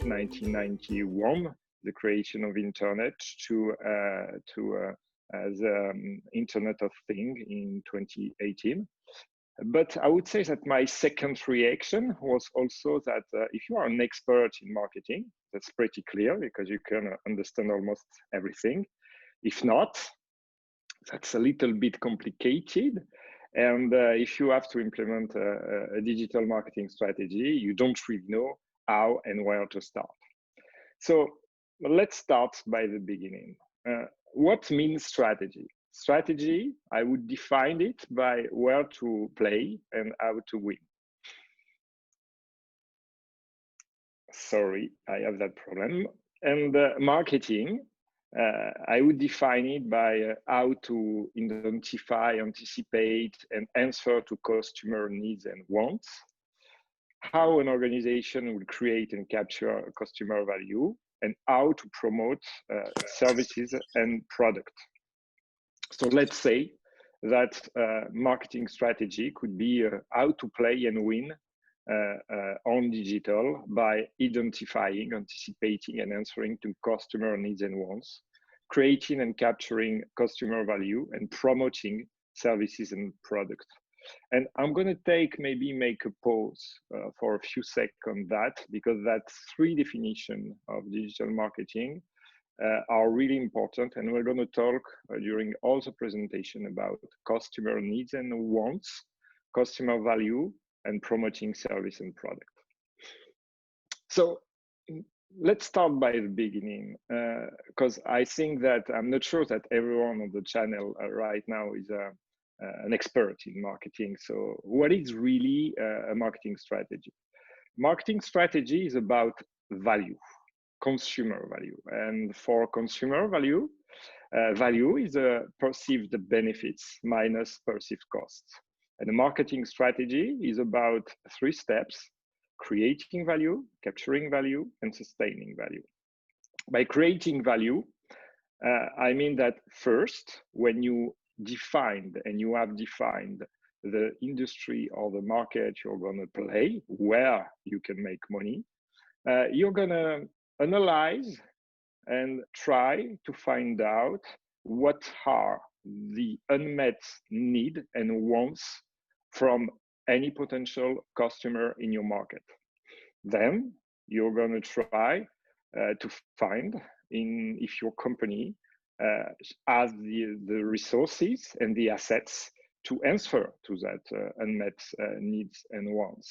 1991, the creation of internet, to the Internet of Things in 2018. But I would say that my second reaction was also that if you are an expert in marketing, that's pretty clear because you can understand almost everything. If not, that's a little bit complicated. And if you have to implement a digital marketing strategy, you don't really know how and where to start. So let's start by the beginning. What means strategy? Strategy, I would define it by where to play and how to win. Sorry, I have that problem. And marketing, I would define it by how to identify, anticipate, and answer to customer needs and wants, how an organization will create and capture customer value, and how to promote services and product. So let's say that marketing strategy could be how to play and win on digital by identifying, anticipating, and answering to customer needs and wants, creating and capturing customer value, and promoting services and products. And I'm going to make a pause for a few seconds on that, because that three definitions of digital marketing are really important. And we're going to talk during all the presentation about customer needs and wants, customer value, and promoting service and product. So let's start by the beginning, because I think that I'm not sure that everyone on the channel right now is an expert in marketing. So what is really a marketing strategy? Marketing strategy is about value, consumer value. And for consumer value, value is perceived benefits minus perceived costs. And the marketing strategy is about 3 steps: creating value, capturing value, and sustaining value. By creating value, I mean that first, when you have defined the industry or the market you're going to play, where you can make money, you're going to analyze and try to find out what are the unmet needs and wants from any potential customer in your market. Then you're going to try to find if your company has the resources and the assets to answer to that unmet needs and wants.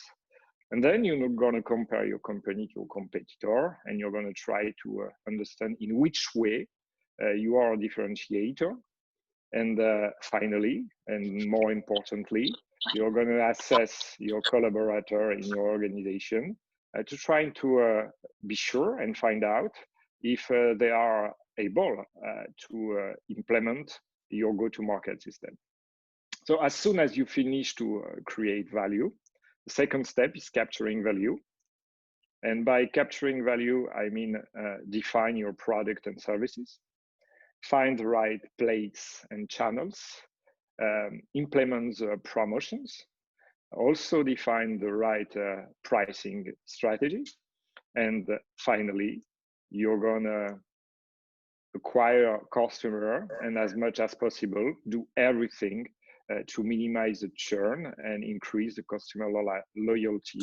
And then you're going to compare your company to a competitor, and you're going to try to understand in which way you are a differentiator. And finally, and more importantly, you're going to assess your collaborator in your organization to try to be sure and find out if they are able to implement your go-to-market system. So as soon as you finish to create value, the second step is capturing value. And by capturing value, I mean define your product and services, find the right place and channels, implement the promotions, also define the right pricing strategy, and finally, you're gonna acquire a customer, and as much as possible, do everything to minimize the churn and increase the customer loyalty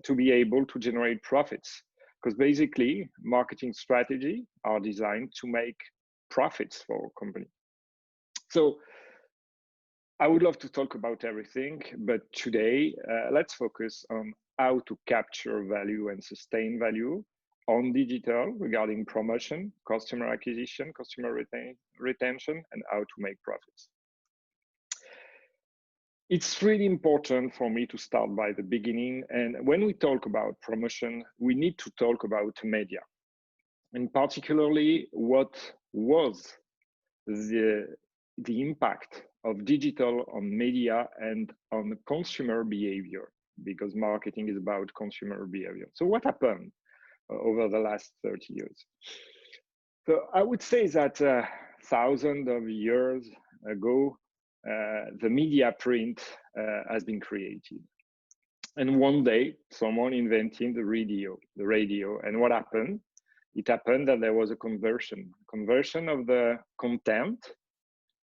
to be able to generate profits. Because basically, marketing strategy are designed to make profits for a company. So I would love to talk about everything, but today let's focus on how to capture value and sustain value on digital regarding promotion, customer acquisition, customer retention, and how to make profits. It's really important for me to start by the beginning. And when we talk about promotion, we need to talk about media, and particularly what was the impact of digital on media and on consumer behavior, because marketing is about consumer behavior. So what happened over the last 30 years? So I would say that thousands of years ago, the media print has been created. And one day, someone invented the radio. And what happened? It happened that there was a conversion of the content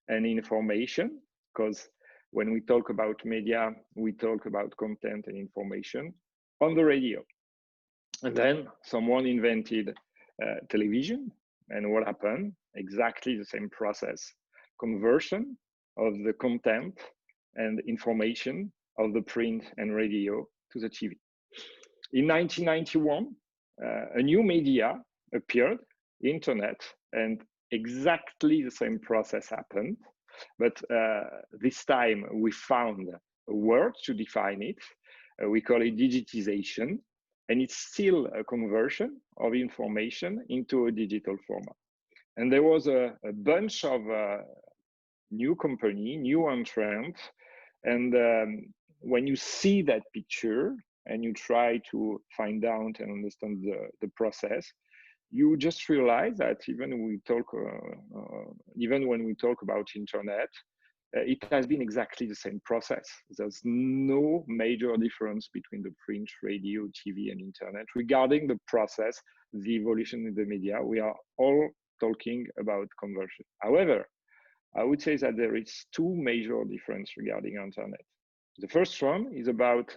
and information, because when we talk about media, we talk about content and information on the radio. And then someone invented television. And what happened? Exactly the same process. Conversion of the content and information of the print and radio to the TV. In 1991, a new media appeared, internet, and exactly the same process happened. But this time we found a word to define it. We call it digitization. And it's still a conversion of information into a digital format. And there was a bunch of new company, new entrants. And when you see that picture and you try to find out and understand the process, you just realize that even when we talk about internet, it has been exactly the same process. There's no major difference between the print, radio, TV, and internet regarding the process, the evolution in the media. We are all talking about conversion. However, I would say that there is two major differences regarding internet. The first one is about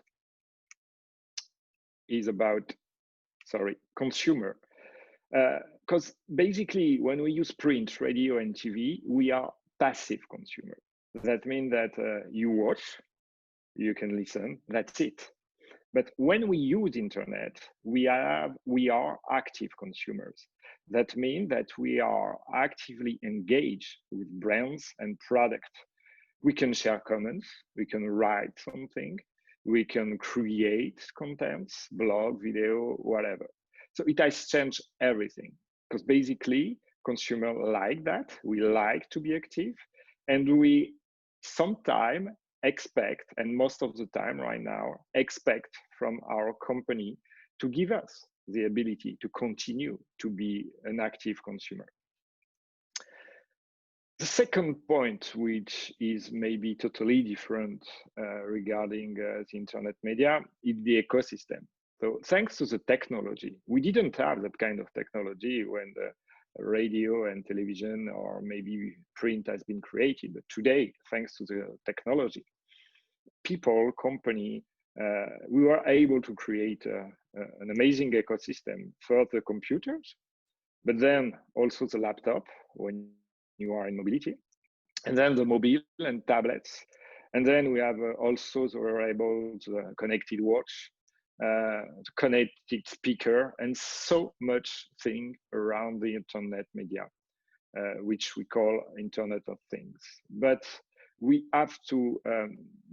consumer. Because basically, when we use print, radio, and TV, we are passive consumer. That means that you watch, you can listen, that's it. But when we use internet, we are active consumers. That means that we are actively engaged with brands and products. We can share comments, we can write something, we can create contents, blog, video, whatever. So it has changed everything, because basically consumers like that. We like to be active, and we sometimes expect, and most of the time right now, expect from our company to give us the ability to continue to be an active consumer. The second point, which is maybe totally different regarding the internet media, is the ecosystem. So thanks to the technology, we didn't have that kind of technology when the radio and television or maybe print has been created. But today, thanks to the technology, people, company, we were able to create an amazing ecosystem for the computers, but then also the laptop when you are in mobility, and then the mobile and tablets. And then we have also the wearables, the connected watch, the connected speaker, and so much thing around the internet media, which we call Internet of Things. But we have to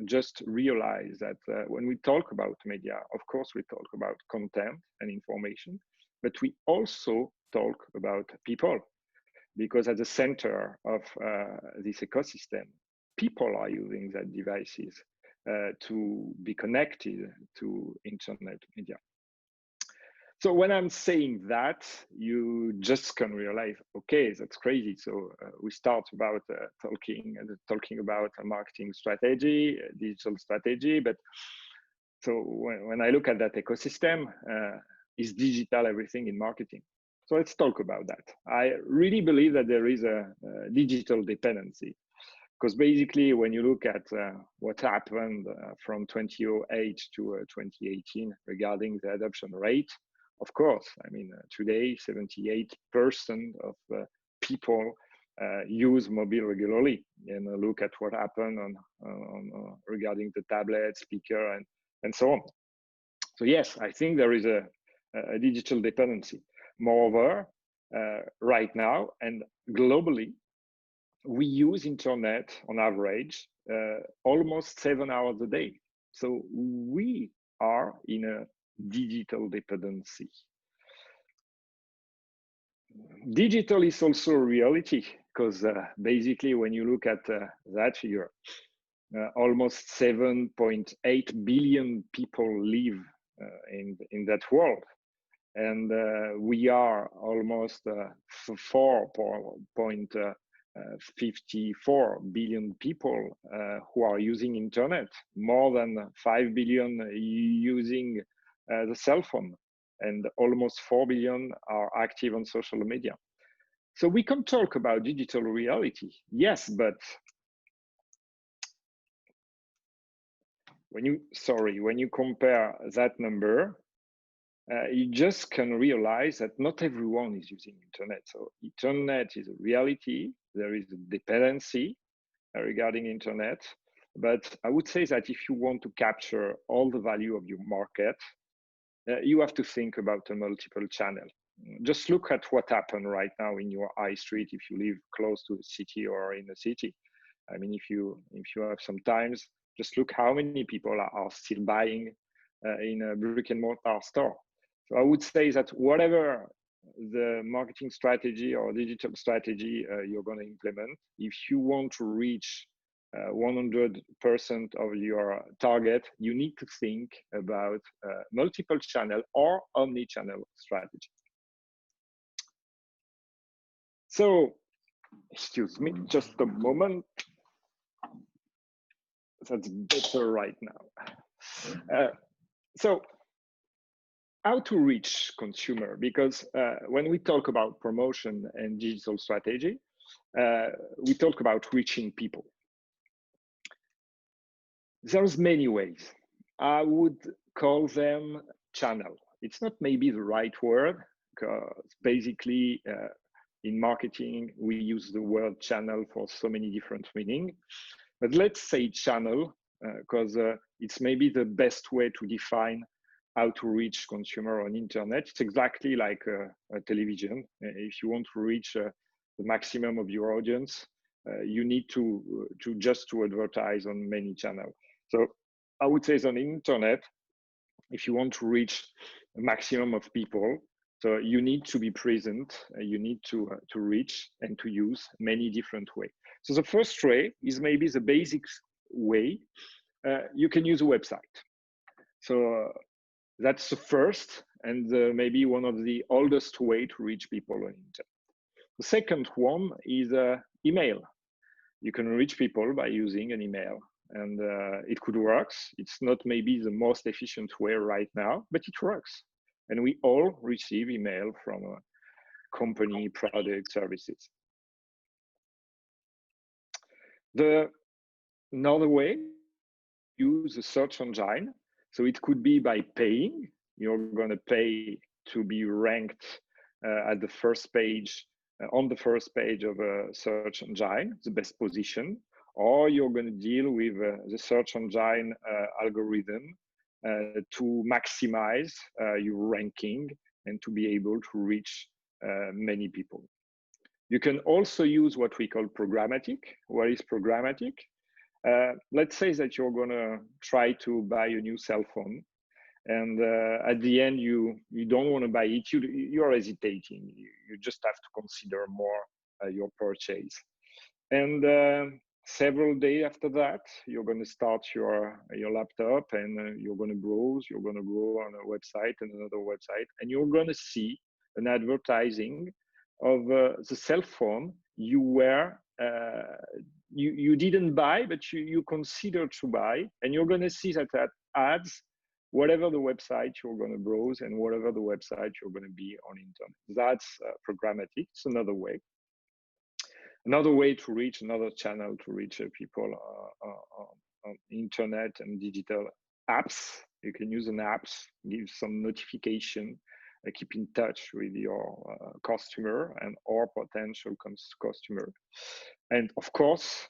just realize that when we talk about media, of course, we talk about content and information, but we also talk about people, because at the center of this ecosystem, people are using that devices to be connected to internet media. So when I'm saying that, you just can realize, okay, that's crazy. So we start about talking about a marketing strategy, a digital strategy. But so when I look at that ecosystem, is digital everything in marketing? So let's talk about that. I really believe that there is a digital dependency, because basically when you look at what happened from 2008 to 2018 regarding the adoption rate, of course, I mean, today 78% of people use mobile regularly, and look at what happened on regarding the tablet, speaker, and so on. So yes, I think there is a digital dependency. Moreover, right now and globally, we use internet on average almost 7 hours a day. So we are in a digital dependency. Digital is also a reality, because basically when you look at that figure, almost 7.8 billion people live in that world. And we are almost 4.4 54 billion people who are using internet, more than 5 billion using the cell phone, and almost 4 billion are active on social media. So we can talk about digital reality, yes, but when you compare that number, you just can realize that not everyone is using internet. So internet is a reality. There is a dependency regarding internet. But I would say that if you want to capture all the value of your market, you have to think about a multiple channel. Just look at what happened right now in your high street if you live close to a city or in a city. I mean, if you have some times, just look how many people are still buying in a brick and mortar store. So I would say that whatever the marketing strategy or digital strategy you're going to implement, if you want to reach 100% of your target, you need to think about multiple channel or omni-channel strategy. So, excuse me, just a moment. That's better right now. So, how to reach consumer? Because when we talk about promotion and digital strategy, we talk about reaching people. There's many ways. I would call them channel. It's not maybe the right word, because basically in marketing, we use the word channel for so many different meanings. But let's say channel, because it's maybe the best way to define how to reach consumer on internet. It's exactly like a television. If you want to reach the maximum of your audience, you need to advertise on many channels. So I would say on the internet, if you want to reach a maximum of people, so you need to be present, you need to reach and to use many different ways. So the first way is maybe the basic way. You can use a website. So that's the first and maybe one of the oldest way to reach people on internet. The second one is email. You can reach people by using an email, and it could work. It's not maybe the most efficient way right now, but it works. And we all receive email from a company, product, services. Another way, use a search engine. So it could be by paying. You're going to pay to be ranked at the first page, on the first page of a search engine, the best position, or you're going to deal with the search engine algorithm to maximize your ranking and to be able to reach many people. You can also use what we call programmatic. What is programmatic? Let's say that you're going to try to buy a new cell phone, and at the end you don't want to buy it. You're hesitating. You just have to consider more your purchase. And several days after that, you're going to start your laptop, and you're going to browse. You're going to go on a website and another website, and you're going to see an advertising of the cell phone you were you didn't buy, but you consider to buy, and you're going to see that ads whatever the website you're going to browse and whatever the website you're going to be on internet. That's programmatic. It's another way. Another way to reach, another channel to reach people on internet and digital apps. You can use an apps, give some notification, keep in touch with your customer and or potential customer. And of course,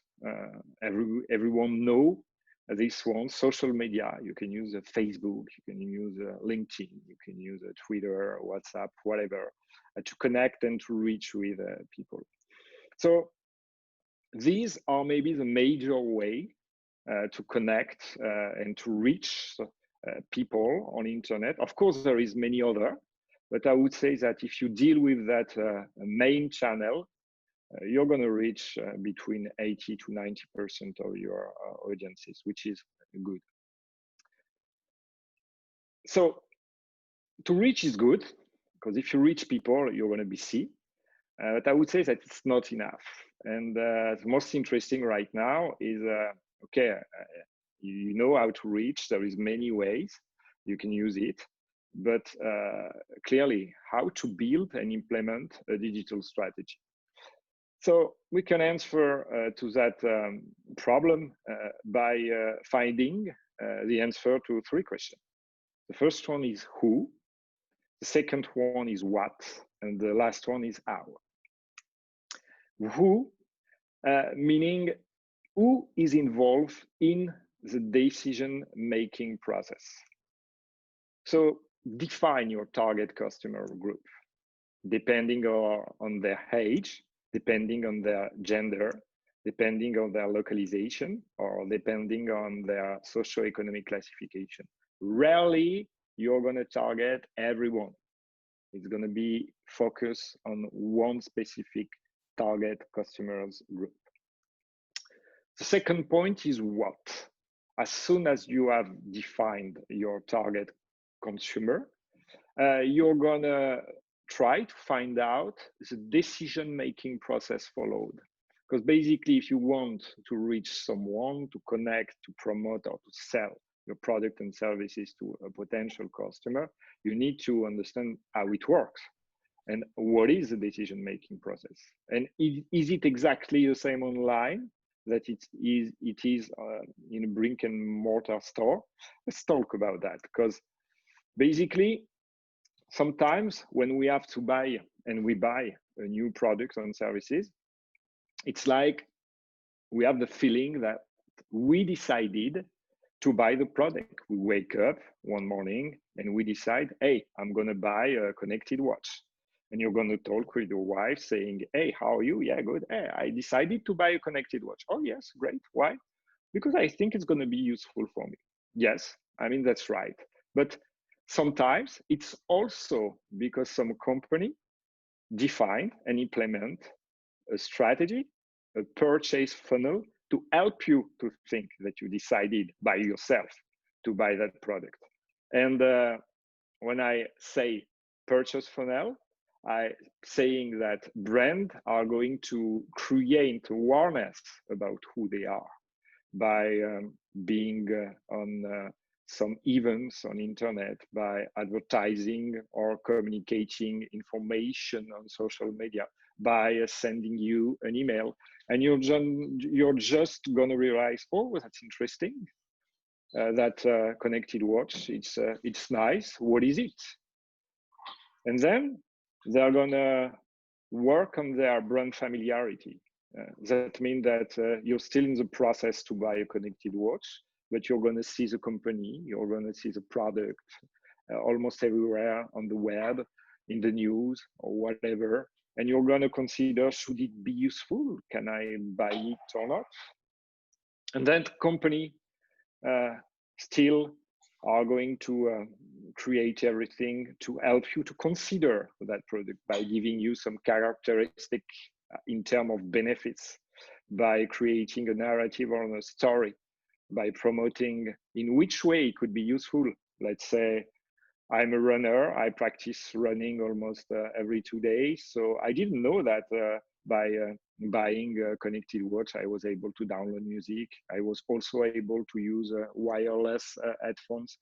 everyone know this one, social media. You can use Facebook, you can use LinkedIn, you can use Twitter, WhatsApp, whatever, to connect and to reach with people. So these are maybe the major way to connect and to reach people on internet. Of course, there is many other, but I would say that if you deal with that main channel, you're going to reach between 80 to 90% of your audiences, which is good. So to reach is good, because if you reach people, you're going to be seen. But I would say that it's not enough. And the most interesting right now is, okay, you know how to reach. There is many ways you can use it, but clearly how to build and implement a digital strategy. So we can answer to that problem by finding the answer to 3 questions. The first one is who, the second one is what, and the last one is how. Who, meaning who is involved in the decision-making process. So define your target customer group, depending on their age, depending on their gender, depending on their localization, or depending on their socioeconomic classification. Rarely you're going to target everyone. It's going to be focused on one specific target customers group. The second point is what. As soon as you have defined your target consumer, you're going to try to find out the decision-making process followed. Because basically, if you want to reach someone, to connect, to promote, or to sell your product and services to a potential customer, you need to understand how it works and what is the decision-making process. And is it exactly the same online that it is in a brick and mortar store? Let's talk about that, because basically, sometimes when we have to buy and we buy a new product and services, it's like we have the feeling that we decided to buy the product. We wake up one morning and we decide, hey, I'm going to buy a connected watch. And you're going to talk with your wife saying, hey, how are you? Yeah, good. Hey, I decided to buy a connected watch. Oh, yes, great. Why? Because I think it's going to be useful for me. Yes, I mean, that's right. But sometimes it's also because some company define and implement a strategy, a purchase funnel to help you to think that you decided by yourself to buy that product. And when I say purchase funnel, I'm saying that brands are going to create awareness about who they are by being on some events on internet, by advertising or communicating information on social media, by sending you an email, and you're just gonna realize, oh, that's interesting. That connected watch, it's nice. What is it? And then they're gonna work on their brand familiarity. That means that you're still in the process to buy a connected watch, but you're going to see the company, you're going to see the product almost everywhere on the web, in the news, or whatever. And you're going to consider, should it be useful? Can I buy it or not? And then the company still are going to create everything to help you to consider that product by giving you some characteristic in terms of benefits, by creating a narrative or a story, by promoting in which way it could be useful. Let's say I'm a runner, I practice running almost every 2 days. So I didn't know that by buying a connected watch, I was able to download music. I was also able to use wireless headphones,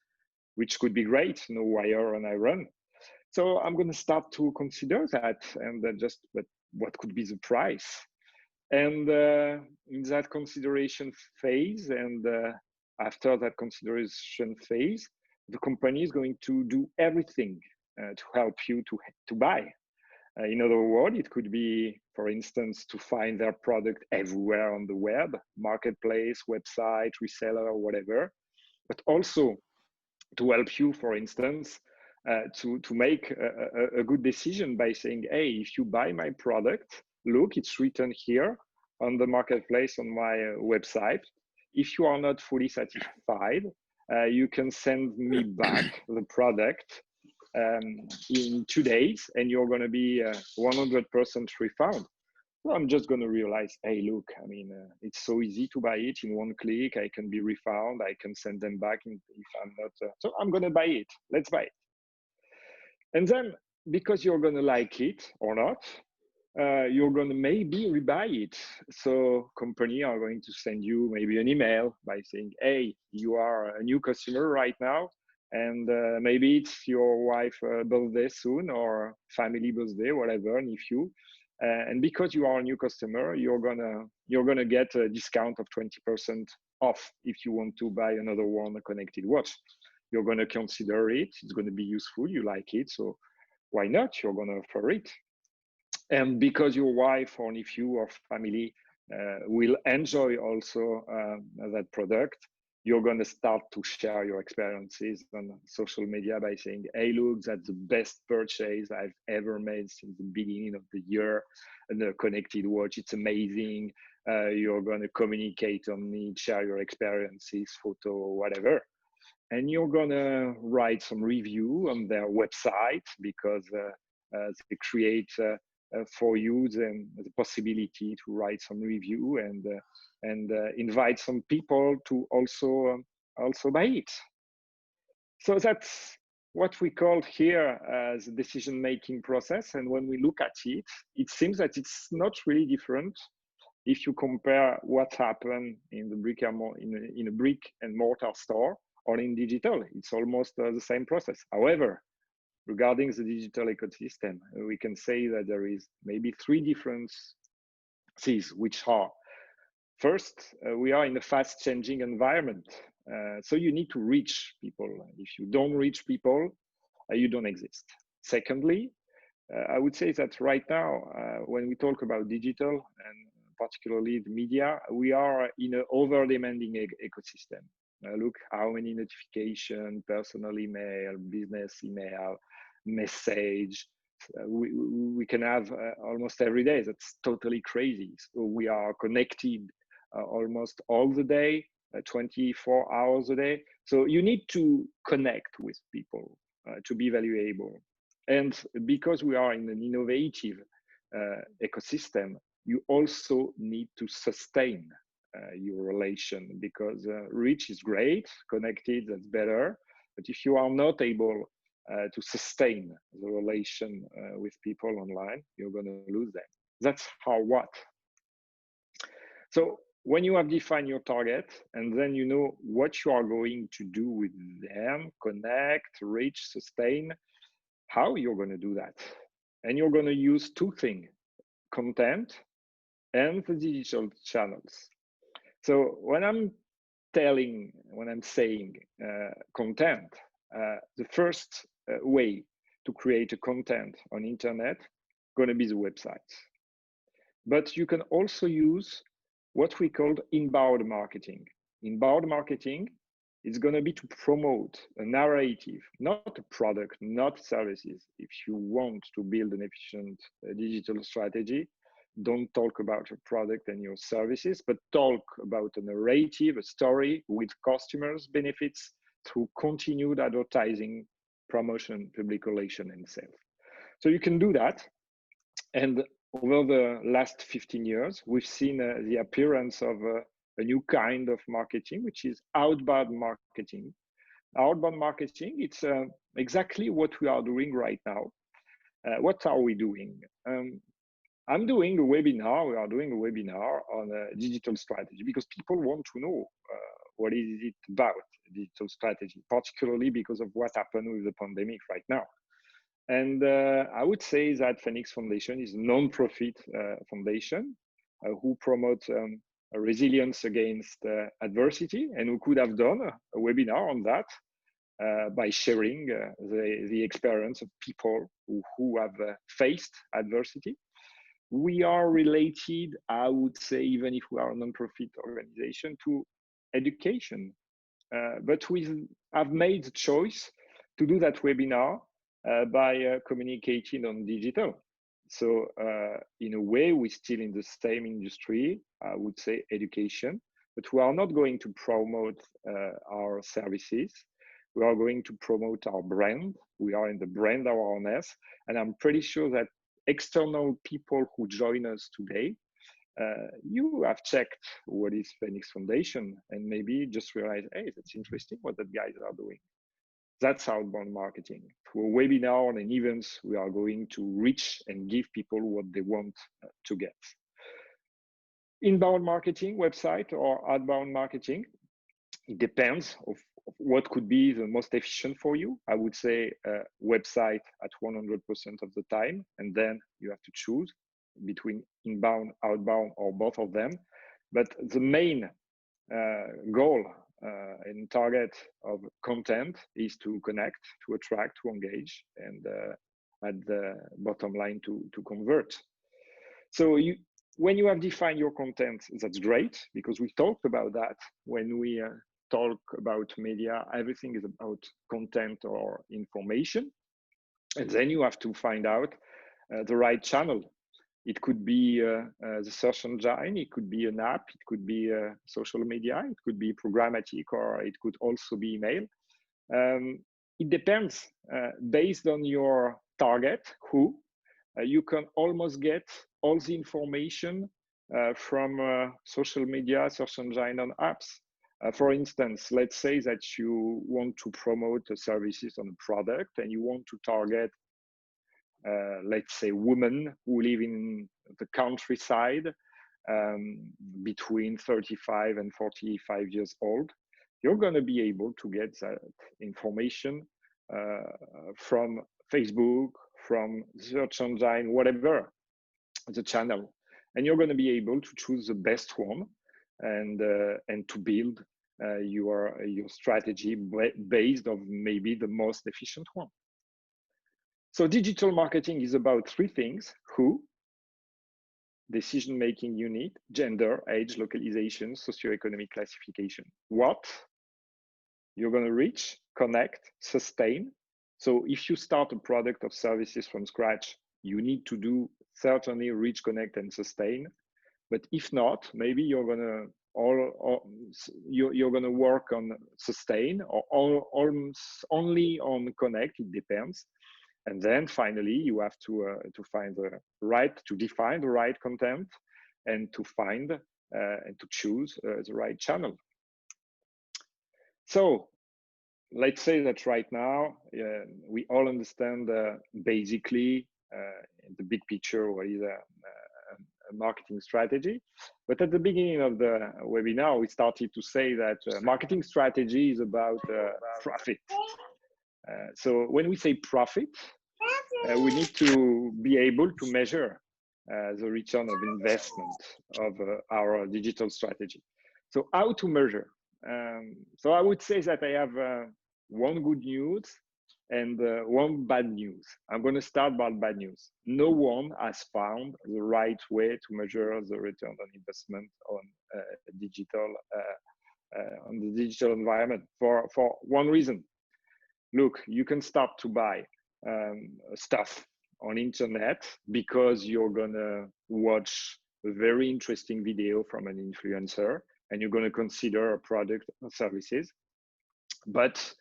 which could be great, no wire when I run. So I'm going to start to consider that, and but what could be the price? And in that consideration phase, and after that consideration phase, the company is going to do everything to help you to buy. In other words, it could be, for instance, to find their product everywhere on the web, marketplace, website, reseller, whatever, but also to help you, for instance, to make a good decision by saying, hey, if you buy my product, look, it's written here on the marketplace on my website. If you are not fully satisfied, you can send me back the product in 2 days, and you're going to be 100% refund. Well, I'm just going to realize, hey, look, I mean, it's so easy to buy it in one click. I can be refunded. I can send them back if I'm not. So I'm going to buy it. Let's buy it. And then, because you're going to like it or not, you're going to maybe rebuy it. So company are going to send you maybe an email by saying, hey, you are a new customer right now. And maybe it's your wife birthday soon or family birthday, whatever, and if you, and because you are a new customer, you're gonna get a discount of 20% off if you want to buy another one, a connected watch. You're gonna consider it. It's gonna be useful. You like it, so why not? You're gonna offer it. And because your wife or nephew or family will enjoy also that product, you're going to start to share your experiences on social media by saying, hey, look, that's the best purchase I've ever made since the beginning of the year. And the connected watch, it's amazing. You're going to communicate on it, share your experiences, photo, whatever. And you're going to write some review on their website because they create for you the possibility to write some review and invite some people to also buy it. So that's what we call here as a decision-making process. And when we look at it, it seems that it's not really different if you compare what happened in the in a brick and mortar store or in digital. It's almost the same process. However, regarding the digital ecosystem, we can say that there is maybe three differences, which are, first, we are in a fast changing environment. So you need to reach people. If you don't reach people, you don't exist. Secondly, I would say that right now, when we talk about digital and particularly the media, we are in an over-demanding ecosystem. Look how many notifications, personal email, business email, message we can have almost every day. That's totally crazy. So we are connected almost all the day, 24 hours a day. So you need to connect with people to be valuable. And because we are in an innovative ecosystem, you also need to sustain your relation, because reach is great, connected, that's better. But if you are not able to sustain the relation with people online, you're going to lose them. That's how what. So when you have defined your target and then you know what you are going to do with them, connect, reach, sustain, how you're going to do that. And you're going to use two things, content and the digital channels. So when I'm saying content, the first way to create a content on internet going to be the website. But you can also use what we call inbound marketing. Inbound marketing is going to be to promote a narrative, not a product, not services. If you want to build an efficient digital strategy, don't talk about your product and your services, but talk about a narrative, a story with customers' benefits through continued advertising, promotion, public relation, and sales. So you can do that. And over the last 15 years, we've seen the appearance of a new kind of marketing, which is outbound marketing. Outbound marketing, it's exactly what we are doing right now. What are we doing? I'm doing a webinar. We are doing a webinar on digital strategy because people want to know what is it about digital strategy, particularly because of what happened with the pandemic right now. And I would say that Phoenix Foundation is a non-profit foundation who promotes resilience against adversity, and who could have done a webinar on that by sharing the experience of people who have faced adversity. We are related, I would say, even if we are a non-profit organization, to education. But we have made the choice to do that webinar by communicating on digital. So in a way, we're still in the same industry, I would say education, but we are not going to promote our services. We are going to promote our brand. We are in the brand awareness. And I'm pretty sure that external people who join us today, you have checked what is Phoenix Foundation and maybe just realize, hey, that's interesting what that guys are doing. That's outbound marketing. Through a webinar and events, we are going to reach and give people what they want to get. Inbound marketing, website or outbound marketing, it depends of what could be the most efficient for you. I would say website at 100% of the time, and then you have to choose between inbound, outbound, or both of them. But the main goal and target of content is to connect, to attract, to engage, and at the bottom line to convert. So when you have defined your content, that's great, because we talked about that when we talk about media. Everything is about content or information, and then you have to find out the right channel. It could be the search engine, it could be an app, it could be social media, it could be programmatic, or it could also be email. It depends based on your target, who. You can almost get all the information from social media, search engine, and apps. For instance, let's say that you want to promote services on a product and you want to target let's say women who live in the countryside between 35 and 45 years old. You're going to be able to get that information from Facebook, from search engine, whatever the channel, and you're going to be able to choose the best one and to build your strategy based on maybe the most efficient one. So digital marketing is about three things: who, decision-making unit, gender, age, localization, socioeconomic classification. What, you're going to reach, connect, sustain. So if you start a product or services from scratch, you need to do certainly reach, connect, and sustain. But if not, maybe you're going to you're going to work on sustain or only on connect. It depends. And then finally, you have to define the right content and to find and to choose the right channel. So let's say that right now we all understand basically the big picture what is a marketing strategy. But at the beginning of the webinar, we started to say that marketing strategy is about profit. So when we say profit, we need to be able to measure the return of investment of our digital strategy. So how to measure? So I would say that I have one good news and one bad news. I'm going to start by bad news. No one has found the right way to measure the return on investment on the digital environment for one reason. Look, you can start to buy stuff on internet because you're gonna watch a very interesting video from an influencer and you're gonna consider a product or services. But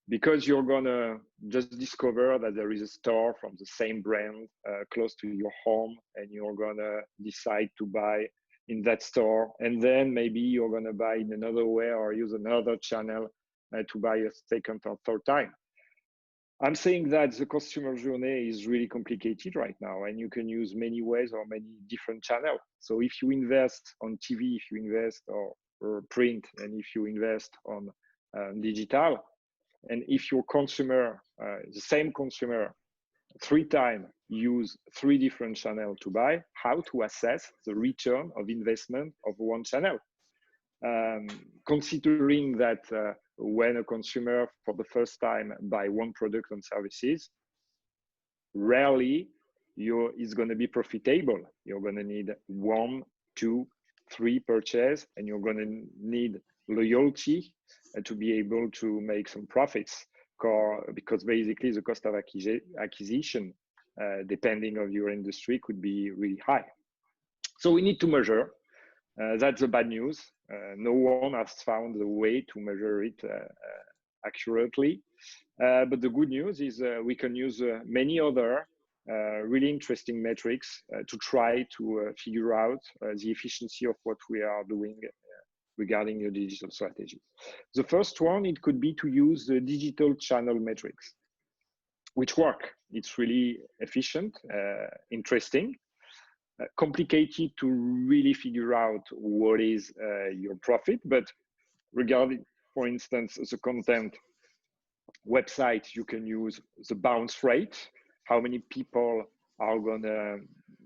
because you're gonna just discover that there is a store from the same brand close to your home and you're gonna decide to buy in that store, and then maybe you're gonna buy in another way or use another channel to buy a second or third time. I'm saying that the consumer journey is really complicated right now, and you can use many ways or many different channels. So if you invest on TV, if you invest or print, and if you invest on digital, and if your consumer, the same consumer, 3 times use 3 different channels to buy, how to assess the return of investment of one channel? Considering that when a consumer for the first time buy one product and services, rarely is going to be profitable. You're going to need 1, 2, 3 purchase, and you're going to need loyalty to be able to make some profits, because basically the cost of acquisition, depending on your industry, could be really high. So we need to measure. That's the bad news. No one has found a way to measure it accurately. But the good news is we can use many other really interesting metrics to try to figure out the efficiency of what we are doing regarding your digital strategy. The first one, it could be to use the digital channel metrics, which work. It's really efficient, interesting, complicated to really figure out what is your profit. But regarding, for instance, the content website, you can use the bounce rate, how many people are gonna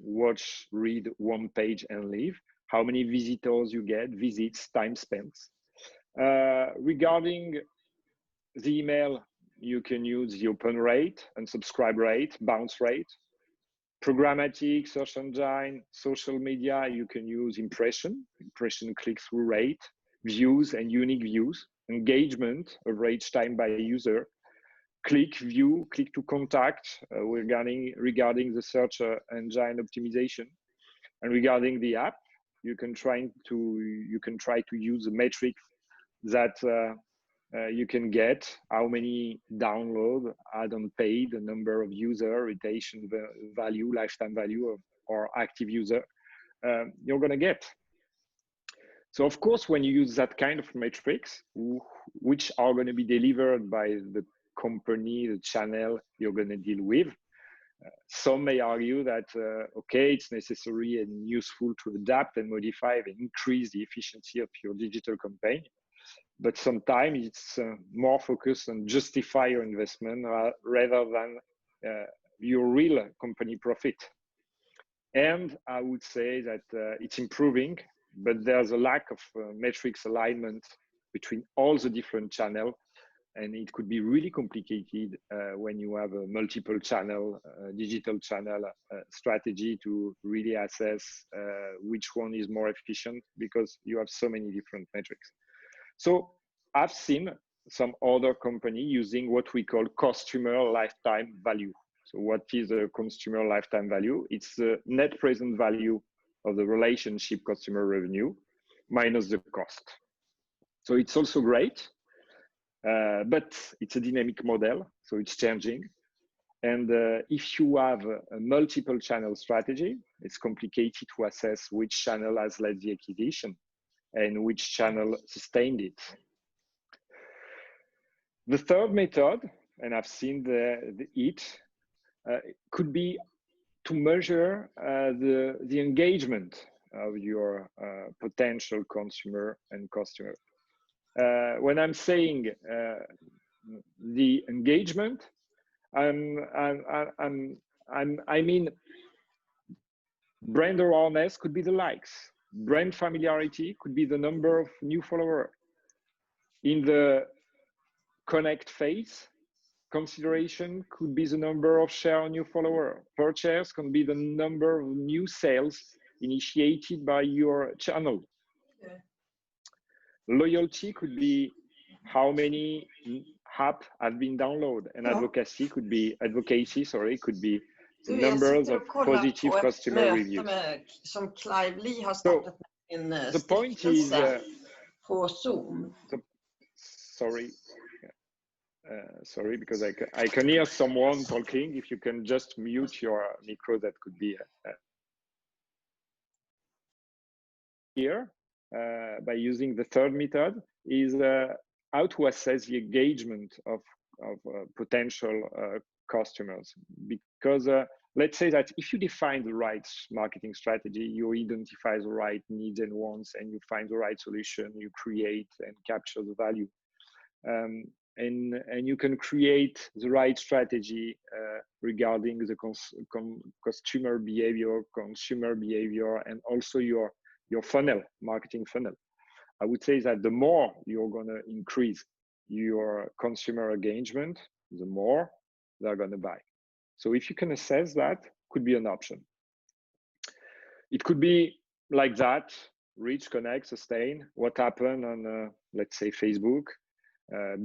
watch, read one page and leave, how many visitors you get, visits, time spent. Regarding the email, you can use the open rate and subscribe rate, bounce rate. Programmatic, search engine, social media, you can use impression click-through rate, views and unique views, engagement, average time by user, click, view, click to contact, regarding the search engine optimization. And regarding the app, you can try to use the metrics that you can get, how many download, add-on paid, the number of user, retention value, lifetime value of or active user you're going to get. So of course, when you use that kind of metrics, which are going to be delivered by the company, the channel you're going to deal with, some may argue that, okay, it's necessary and useful to adapt and modify and increase the efficiency of your digital campaign. But sometimes it's more focused on justify your investment rather than your real company profit. And I would say that it's improving, but there's a lack of metrics alignment between all the different channels. And it could be really complicated when you have a multiple channel, digital channel strategy to really assess which one is more efficient, because you have so many different metrics. So I've seen some other company using what we call customer lifetime value. So what is a consumer lifetime value? It's the net present value of the relationship customer revenue minus the cost. So it's also great, but it's a dynamic model, so it's changing. And if you have a multiple channel strategy, it's complicated to assess which channel has led the acquisition and which channel sustained it. The third method, and I've seen it, could be to measure the engagement of your potential consumer and customer. When I'm saying the engagement, I mean brand awareness could be the likes. Brand familiarity could be the number of new followers. In the connect phase, consideration could be the number of share on new follower. Purchase can be the number of new sales initiated by your channel. Yeah. Loyalty could be how many apps have been downloaded, and advocacy could be numbers of positive customer reviews. Som Clive Lee har startat en stiftelse på Zoom. Sorry, because I can hear someone talking. If you can just mute your micro, that could be here. By using the third method is how to assess the engagement of potential customers. Because let's say that if you define the right marketing strategy, you identify the right needs and wants, and you find the right solution, you create and capture the value. And you can create the right strategy regarding the consumer behavior, and also your funnel, marketing funnel. I would say that the more you're going to increase your consumer engagement, the more they're going to buy. So if you can assess that, could be an option. It could be like that: reach, connect, sustain. What happened on, let's say, Facebook?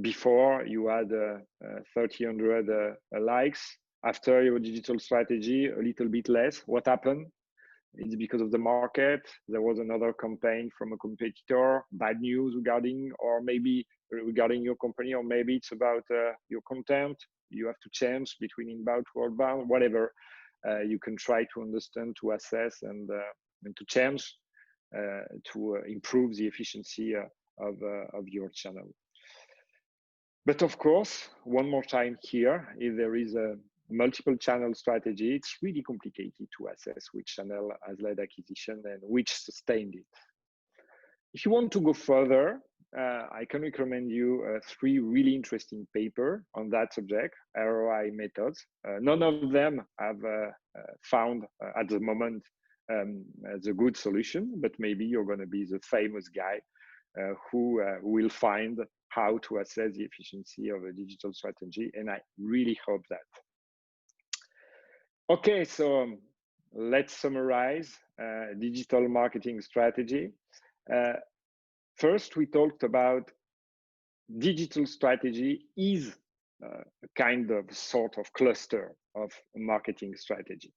Before you had 300 likes. After your digital strategy, a little bit less. What happened? It's because of the market. There was another campaign from a competitor, bad news regarding your company, or maybe it's about your content. You have to change between inbound to outbound, whatever. You can try to understand, to assess, and to change to improve the efficiency of your channel. But of course, one more time here, if there is a multiple channel strategy, it's really complicated to assess which channel has led acquisition and which sustained it. If you want to go further, I can recommend you 3 really interesting papers on that subject, ROI methods. None of them have found at the moment the good solution, but maybe you're going to be the famous guy who will find how to assess the efficiency of a digital strategy, and I really hope that. Okay, so let's summarize digital marketing strategy. First, we talked about digital strategy is a kind of sort of cluster of a marketing strategy.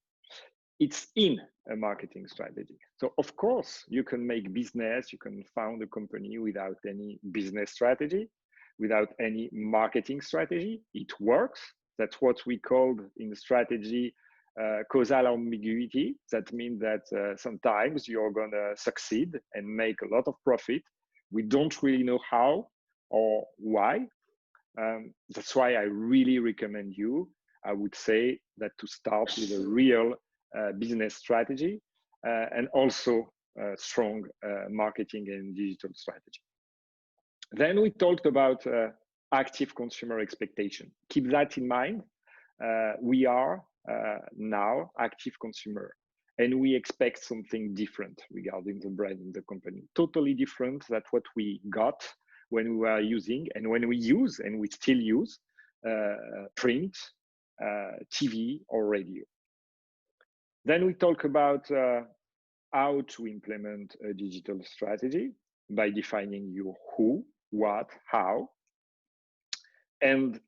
It's in a marketing strategy. So of course, you can make business, you can found a company without any business strategy, without any marketing strategy. It works. That's what we called in strategy causal ambiguity. That means that sometimes you're going to succeed and make a lot of profit. We don't really know how or why. That's why I really recommend you, I would say, that to start with a real business strategy and also strong marketing and digital strategy. Then we talked about active consumer expectation. Keep that in mind. We are now active consumer, and we expect something different regarding the brand in the company. Totally different than what we got when we were using, and when we use, and we still use, print, TV, or radio. Then we talk about how to implement a digital strategy by defining your who, what, how, and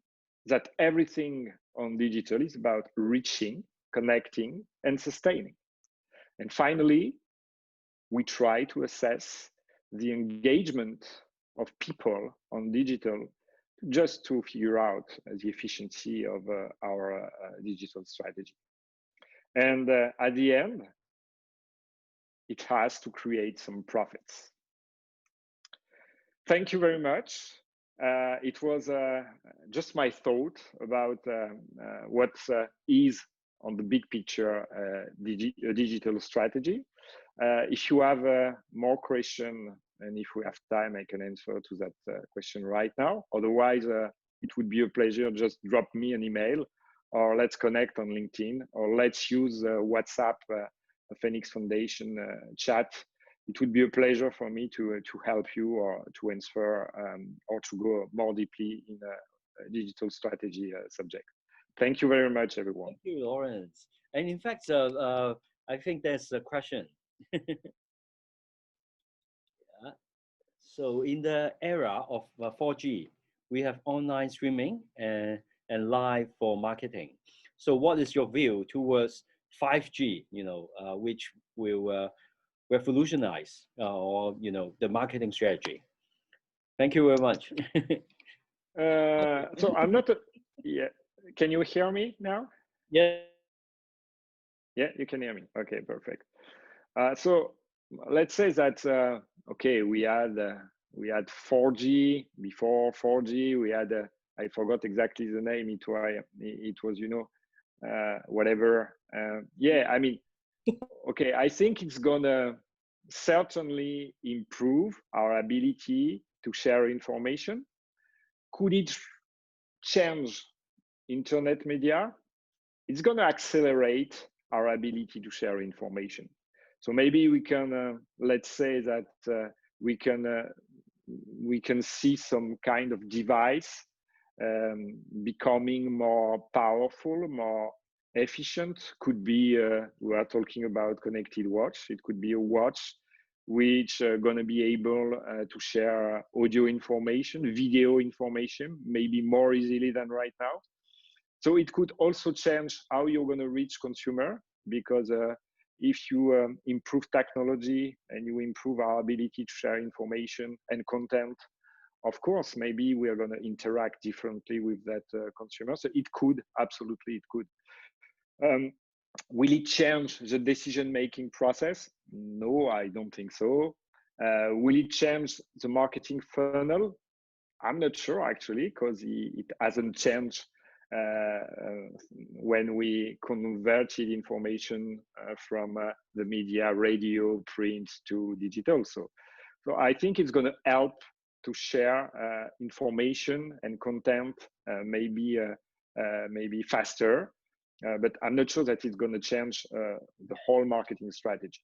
that everything on digital is about reaching, connecting, and sustaining. And finally, we try to assess the engagement of people on digital just to figure out the efficiency of our digital strategy. And at the end, it has to create some profits. Thank you very much. It was just my thought about what is on the big picture digital strategy. If you have more question, and if we have time, I can answer to that question right now. Otherwise, it would be a pleasure. Just drop me an email, or let's connect on LinkedIn, or let's use WhatsApp, Phoenix Foundation chat. It would be a pleasure for me to help you or to answer or to go more deeply in a digital strategy subject. Thank you very much, everyone. Thank you, Lawrence. And in fact, I think there's a question. Yeah. So in the era of 4G, we have online streaming and live for marketing. So what is your view towards 5G, which will revolutionize or the marketing strategy? Thank you very much. So I'm not yeah. Can you hear me now? Yeah. Yeah, you can hear me. Okay, perfect. So let's say that okay, we had 4G. Before 4G, we had I forgot exactly the name. It was whatever. Yeah, I mean, okay, I think it's gonna certainly improve our ability to share information. Could it change internet media? It's gonna accelerate our ability to share information. So maybe we can, let's say that we can see some kind of device becoming more powerful, more efficient. Could be, we are talking about connected watch. It could be a watch which going to be able to share audio information, video information, maybe more easily than right now. So it could also change how you're going to reach consumer, because if you improve technology and you improve our ability to share information and content, of course, maybe we are going to interact differently with that consumer. So it could, absolutely, it could. Will it change the decision-making process? No, I don't think so. Will it change the marketing funnel? I'm not sure actually, because it hasn't changed when we converted information from the media, radio, print to digital. So I think it's going to help to share information and content maybe faster, but I'm not sure that it's going to change the whole marketing strategy.